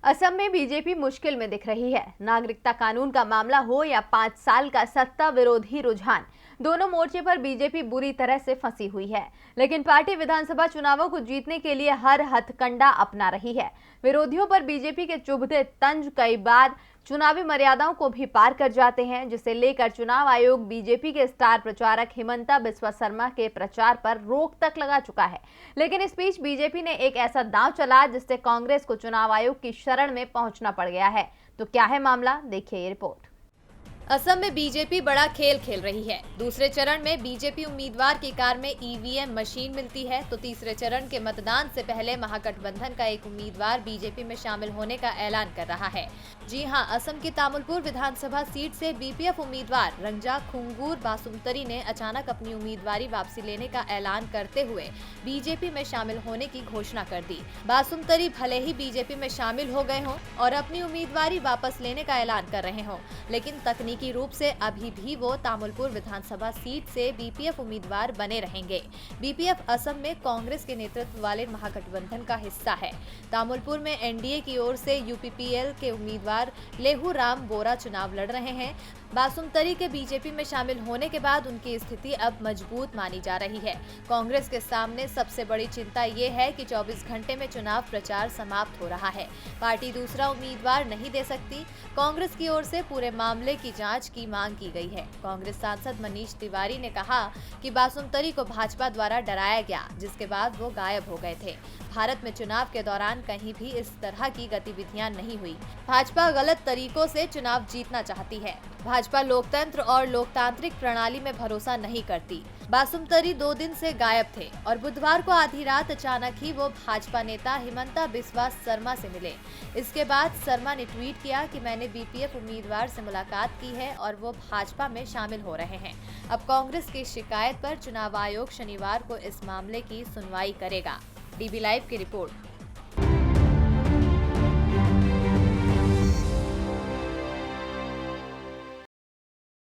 असम में बीजेपी मुश्किल में दिख रही है। नागरिकता कानून का मामला हो या 5 साल का सत्ता विरोधी रुझान, दोनों मोर्चे पर बीजेपी बुरी तरह से फंसी हुई है। लेकिन पार्टी विधानसभा चुनावों को जीतने के लिए हर हथकंडा अपना रही है। विरोधियों पर बीजेपी के चुभते तंज कई बार चुनावी मर्यादाओं को भी पार कर जाते हैं, जिसे लेकर चुनाव आयोग बीजेपी के स्टार प्रचारक हिमंता बिस्वा शर्मा के प्रचार पर रोक तक लगा चुका है। लेकिन इस बीच बीजेपी ने एक ऐसा दांव चला जिससे कांग्रेस को चुनाव आयोग की शरण में पहुंचना पड़ गया है। तो क्या है मामला, देखिए ये रिपोर्ट। असम में बीजेपी बड़ा खेल खेल रही है। दूसरे चरण में बीजेपी उम्मीदवार की कार में ईवीएम मशीन मिलती है, तो तीसरे चरण के मतदान से पहले महागठबंधन का एक उम्मीदवार बीजेपी में शामिल होने का ऐलान कर रहा है। जी हां, असम की तामुलपुर विधानसभा सीट से बीपीएफ उम्मीदवार रंगजा खुंगूर बासुमतरी ने अचानक अपनी उम्मीदवारी वापसी लेने का ऐलान करते हुए बीजेपी में शामिल होने की घोषणा कर दी। बासुमतरी भले ही बीजेपी में शामिल हो गए हों और अपनी उम्मीदवारी वापस लेने का ऐलान कर रहे हों, लेकिन तकनीकी रूप से अभी भी वो तामुलपुर विधानसभा सीट से बीपीएफ उम्मीदवार बने रहेंगे। बीपीएफ असम में कांग्रेस के नेतृत्व वाले महागठबंधन का हिस्सा है। तामुलपुर में एनडीए की ओर से यूपीपीएल के उम्मीदवार लेहू राम बोरा चुनाव लड़ रहे हैं। बासुमतरी के बीजेपी में शामिल होने के बाद उनकी स्थिति अब मजबूत मानी जा रही है। कांग्रेस के सामने सबसे बड़ी चिंता ये है कि 24 घंटे में चुनाव प्रचार समाप्त हो रहा है। पार्टी दूसरा उम्मीदवार नहीं दे सकती। कांग्रेस की ओर से पूरे मामले की जांच की मांग की गई है। कांग्रेस सांसद मनीष तिवारी ने कहा कि बासुमतरी को भाजपा द्वारा डराया गया, जिसके बाद वो गायब हो गए थे। भारत में चुनाव के दौरान कहीं भी इस तरह की गतिविधियां नहीं हुई। भाजपा गलत तरीकों से चुनाव जीतना चाहती है। भाजपा लोकतंत्र और लोकतांत्रिक प्रणाली में भरोसा नहीं करती। बासुमतरी 2 दिन से गायब थे और बुधवार को आधी रात अचानक ही वो भाजपा नेता हिमंता बिस्वा शर्मा से मिले। इसके बाद शर्मा ने ट्वीट किया कि मैंने बीपीएफ उम्मीदवार से मुलाकात की है और वो भाजपा में शामिल हो रहे हैं। अब कांग्रेस की शिकायत पर चुनाव आयोग शनिवार को इस मामले की सुनवाई करेगा। डीबी लाइव की रिपोर्ट।